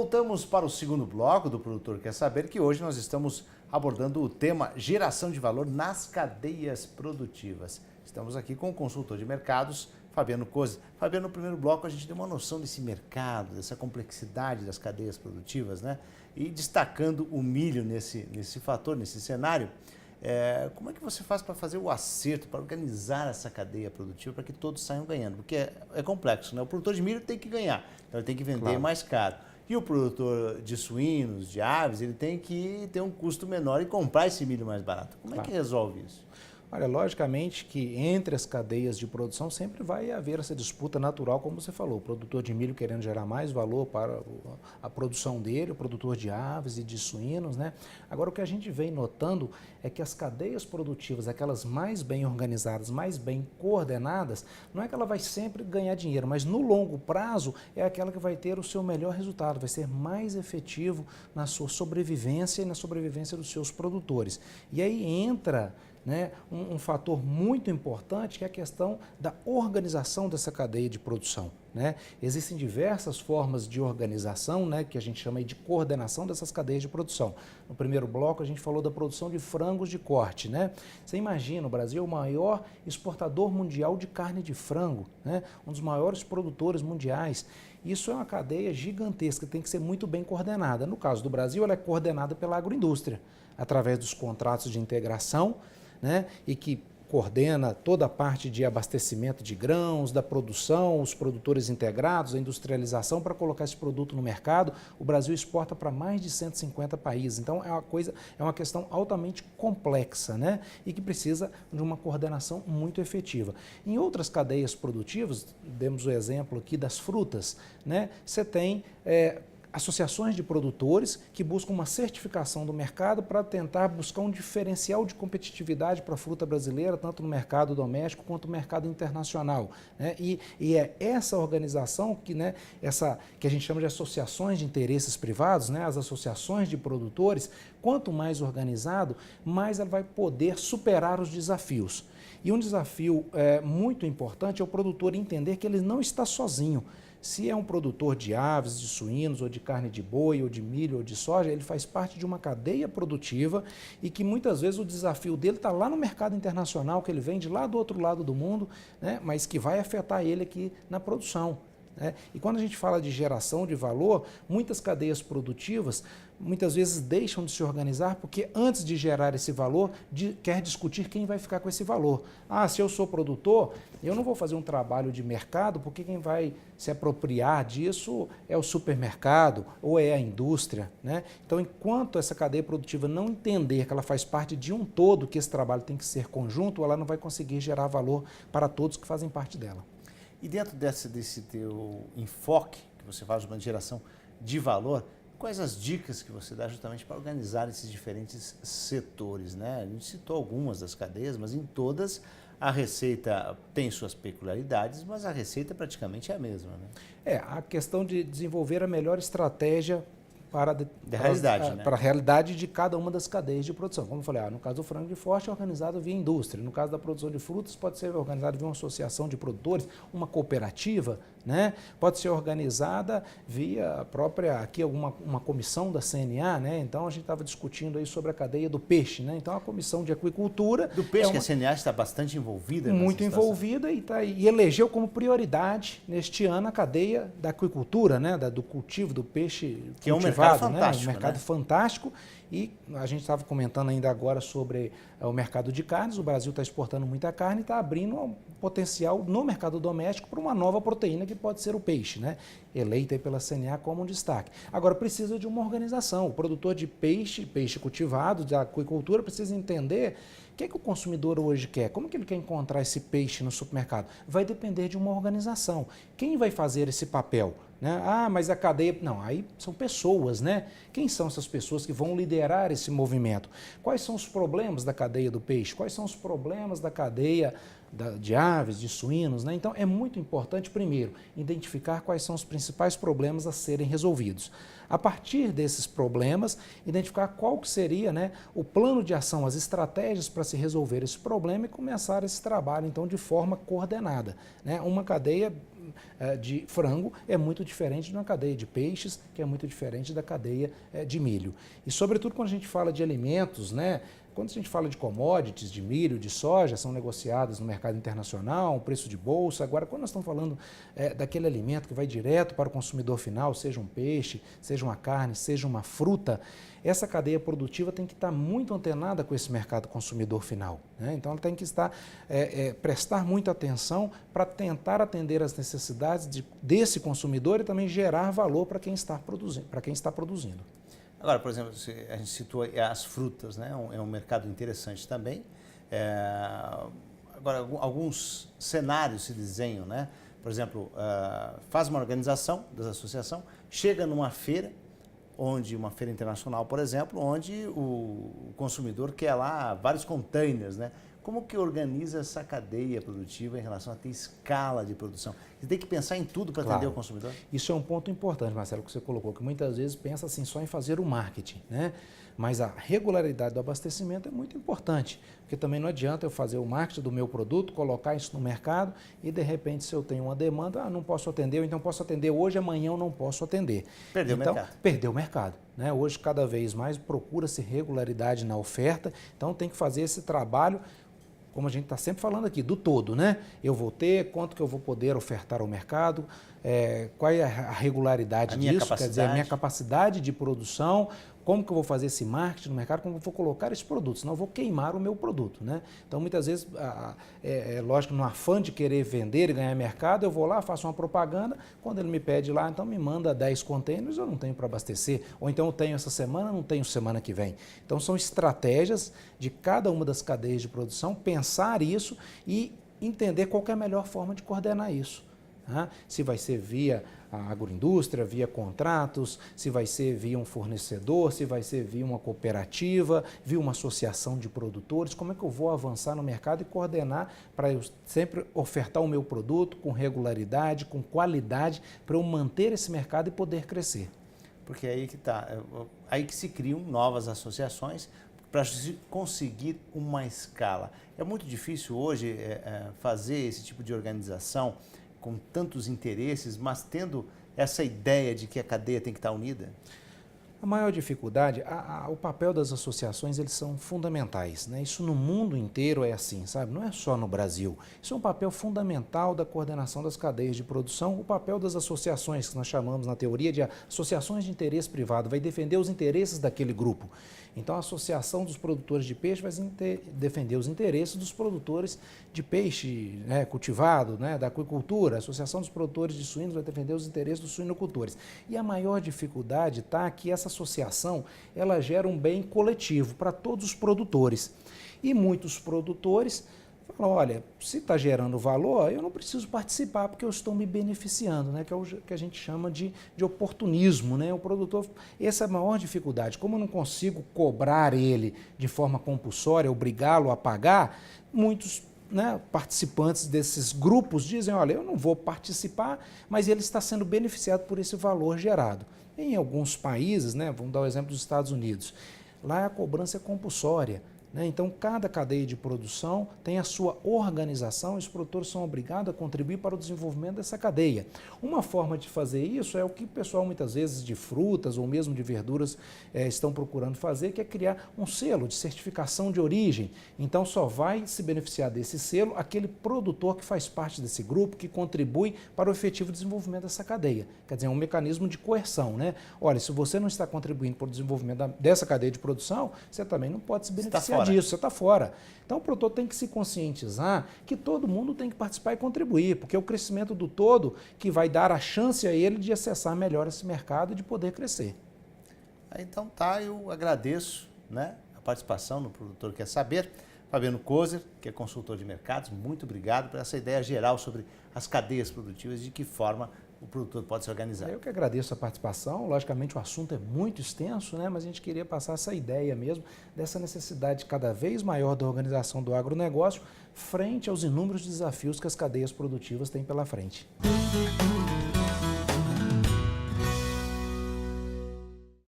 Voltamos para o segundo bloco do Produtor Quer Saber, que hoje nós estamos abordando o tema geração de valor nas cadeias produtivas. Estamos aqui com o consultor de mercados, Fabiano Cozzi. Fabiano, no primeiro bloco a gente deu uma noção desse mercado, dessa complexidade das cadeias produtivas, né? E destacando o milho nesse fator, nesse cenário. Como é que você faz para fazer o acerto, para organizar essa cadeia produtiva para que todos saiam ganhando? Porque é complexo, né? O produtor de milho tem que ganhar, então ele tem que vender mais caro. E o produtor de suínos, de aves, ele tem que ter um custo menor e comprar esse milho mais barato. Como é que resolve isso? Olha, logicamente que entre as cadeias de produção sempre vai haver essa disputa natural, como você falou, o produtor de milho querendo gerar mais valor para a produção dele, o produtor de aves e de suínos, né? Agora, o que a gente vem notando é que as cadeias produtivas, aquelas mais bem organizadas, mais bem coordenadas, não é que ela vai sempre ganhar dinheiro, mas no longo prazo é aquela que vai ter o seu melhor resultado, vai ser mais efetivo na sua sobrevivência e na sobrevivência dos seus produtores. E aí entra um fator muito importante, que é a questão da organização dessa cadeia de produção. Existem diversas formas de organização, que a gente chama de coordenação dessas cadeias de produção. No primeiro bloco a gente falou da produção de frangos de corte. Você imagina, o Brasil é o maior exportador mundial de carne de frango, um dos maiores produtores mundiais. Isso é uma cadeia gigantesca, tem que ser muito bem coordenada. No caso do Brasil, ela é coordenada pela agroindústria, através dos contratos de integração, e que coordena toda a parte de abastecimento de grãos, da produção, os produtores integrados, a industrialização para colocar esse produto no mercado. O Brasil exporta para mais de 150 países, então é uma questão altamente complexa, e que precisa de uma coordenação muito efetiva. Em outras cadeias produtivas, demos o exemplo aqui das frutas, você tem associações de produtores que buscam uma certificação do mercado para tentar buscar um diferencial de competitividade para a fruta brasileira, tanto no mercado doméstico quanto no mercado internacional. E é essa organização que a gente chama de associações de interesses privados, as associações de produtores, quanto mais organizado, mais ela vai poder superar os desafios. E um desafio muito importante é o produtor entender que ele não está sozinho. Se é um produtor de aves, de suínos, ou de carne de boi, ou de milho, ou de soja, ele faz parte de uma cadeia produtiva e que muitas vezes o desafio dele está lá no mercado internacional, que ele vende lá do outro lado do mundo, mas que vai afetar ele aqui na produção. E quando a gente fala de geração de valor, muitas cadeias produtivas muitas vezes deixam de se organizar porque antes de gerar esse valor, quer discutir quem vai ficar com esse valor. Se eu sou produtor, eu não vou fazer um trabalho de mercado porque quem vai se apropriar disso é o supermercado ou é a indústria. Então, enquanto essa cadeia produtiva não entender que ela faz parte de um todo, que esse trabalho tem que ser conjunto, ela não vai conseguir gerar valor para todos que fazem parte dela. E dentro desse teu enfoque, que você faz uma geração de valor, quais as dicas que você dá justamente para organizar esses diferentes setores? A gente citou algumas das cadeias, mas em todas a receita tem suas peculiaridades, mas a receita praticamente é a mesma. A questão de desenvolver a melhor estratégia para a realidade de cada uma das cadeias de produção. Como eu falei, no caso do frango de corte é organizado via indústria, no caso da produção de frutas pode ser organizado via uma associação de produtores, uma cooperativa, pode ser organizada via a própria, aqui uma comissão da CNA, então a gente estava discutindo aí sobre a cadeia do peixe, então a comissão de aquicultura... Do peixe, que a CNA está bastante envolvida? Muito envolvida e elegeu como prioridade neste ano a cadeia da aquicultura, do cultivo do peixe que é um mercado fantástico. Um mercado fantástico. E a gente estava comentando ainda agora sobre o mercado de carnes. O Brasil está exportando muita carne e está abrindo um potencial no mercado doméstico para uma nova proteína que pode ser o peixe, eleita aí pela CNA como um destaque. Agora, precisa de uma organização. O produtor de peixe cultivado, de aquicultura, precisa entender o que é que o consumidor hoje quer? Como que ele quer encontrar esse peixe no supermercado? Vai depender de uma organização. Quem vai fazer esse papel? Mas a cadeia... Não, aí são pessoas, Quem são essas pessoas que vão liderar esse movimento? Quais são os problemas da cadeia do peixe? Quais são os problemas da cadeia de aves, de suínos, né? Então é muito importante, primeiro, identificar quais são os principais problemas a serem resolvidos. A partir desses problemas, identificar qual que seria, né, o plano de ação, as estratégias para se resolver esse problema e começar esse trabalho, então, de forma coordenada, né? Uma cadeia de frango é muito diferente de uma cadeia de peixes, que é muito diferente da cadeia de milho. E, sobretudo, quando a gente fala de alimentos, né, quando a gente fala de commodities, de milho, de soja, são negociadas no mercado internacional, um preço de bolsa. Agora, quando nós estamos falando daquele alimento que vai direto para o consumidor final, seja um peixe, seja uma carne, seja uma fruta, essa cadeia produtiva tem que estar muito antenada com esse mercado consumidor final, né? Então, ela tem que prestar muita atenção para tentar atender as necessidades desse consumidor e também gerar valor para quem está produzindo. Agora, por exemplo, a gente citou as frutas, né? É um mercado interessante também. Agora, alguns cenários se desenham, né? Por exemplo, faz uma organização da associação, chega numa feira, uma feira internacional, por exemplo, onde o consumidor quer lá vários containers, né? Como que organiza essa cadeia produtiva em relação a ter escala de produção? Você tem que pensar em tudo para atender o consumidor? Isso é um ponto importante, Marcelo, que você colocou, que muitas vezes pensa assim só em fazer o marketing, né? Mas a regularidade do abastecimento é muito importante, porque também não adianta eu fazer o marketing do meu produto, colocar isso no mercado e, de repente, se eu tenho uma demanda, não posso atender, ou então posso atender hoje, amanhã eu não posso atender. Perdeu o mercado. Perdeu o mercado, né? Hoje, cada vez mais, procura-se regularidade na oferta, então tem que fazer esse trabalho, como a gente está sempre falando aqui, do todo, né? Eu vou ter, quanto que eu vou poder ofertar ao mercado, qual é a regularidade disso, quer dizer, a minha capacidade de produção, como que eu vou fazer esse marketing no mercado, como eu vou colocar esse produto, senão eu vou queimar o meu produto, né? Então, muitas vezes, lógico, no afã de querer vender e ganhar mercado, eu vou lá, faço uma propaganda, quando ele me pede lá, então me manda 10 containers, eu não tenho para abastecer, ou então eu tenho essa semana, não tenho semana que vem. Então, são estratégias de cada uma das cadeias de produção, pensar isso e entender qual que é a melhor forma de coordenar isso. Se vai ser via a agroindústria, via contratos, se vai ser via um fornecedor, se vai ser via uma cooperativa, via uma associação de produtores, como é que eu vou avançar no mercado e coordenar para eu sempre ofertar o meu produto com regularidade, com qualidade, para eu manter esse mercado e poder crescer. Porque é aí que se criam novas associações para conseguir uma escala. É muito difícil hoje fazer esse tipo de organização com tantos interesses, mas tendo essa ideia de que a cadeia tem que estar unida? A maior dificuldade, o papel das associações, eles são fundamentais, né? Isso no mundo inteiro é assim, sabe? Não é só no Brasil. Isso é um papel fundamental da coordenação das cadeias de produção. O papel das associações, que nós chamamos na teoria de associações de interesse privado, vai defender os interesses daquele grupo. Então, a Associação dos Produtores de Peixe vai defender os interesses dos produtores de peixe, né, cultivado, né, da aquicultura. A Associação dos Produtores de Suínos vai defender os interesses dos suinocultores. E a maior dificuldade está que essa associação ela gera um bem coletivo para todos os produtores. E muitos produtores falam, olha, se está gerando valor, eu não preciso participar porque eu estou me beneficiando, né? Que é o que a gente chama de oportunismo, né? O produtor, essa é a maior dificuldade. Como eu não consigo cobrar ele de forma compulsória, obrigá-lo a pagar, muitos, né, participantes desses grupos dizem, olha, eu não vou participar, mas ele está sendo beneficiado por esse valor gerado. Em alguns países, né, vamos dar o exemplo dos Estados Unidos, lá a cobrança é compulsória. Então, cada cadeia de produção tem a sua organização e os produtores são obrigados a contribuir para o desenvolvimento dessa cadeia. Uma forma de fazer isso é o que o pessoal, muitas vezes, de frutas ou mesmo de verduras estão procurando fazer, que é criar um selo de certificação de origem. Então, só vai se beneficiar desse selo aquele produtor que faz parte desse grupo, que contribui para o efetivo desenvolvimento dessa cadeia. Quer dizer, é um mecanismo de coerção, né? Olha, se você não está contribuindo para o desenvolvimento dessa cadeia de produção, você também não pode se beneficiar disso, você está fora. Então, o produtor tem que se conscientizar que todo mundo tem que participar e contribuir, porque é o crescimento do todo que vai dar a chance a ele de acessar melhor esse mercado e de poder crescer. Então tá, eu agradeço, né, a participação no Produtor Quer Saber. Fabiano Kozer, que é consultor de mercados, muito obrigado por essa ideia geral sobre as cadeias produtivas e de que forma o produtor pode se organizar? Eu que agradeço a participação. Logicamente, o assunto é muito extenso, né? Mas a gente queria passar essa ideia mesmo dessa necessidade cada vez maior da organização do agronegócio frente aos inúmeros desafios que as cadeias produtivas têm pela frente.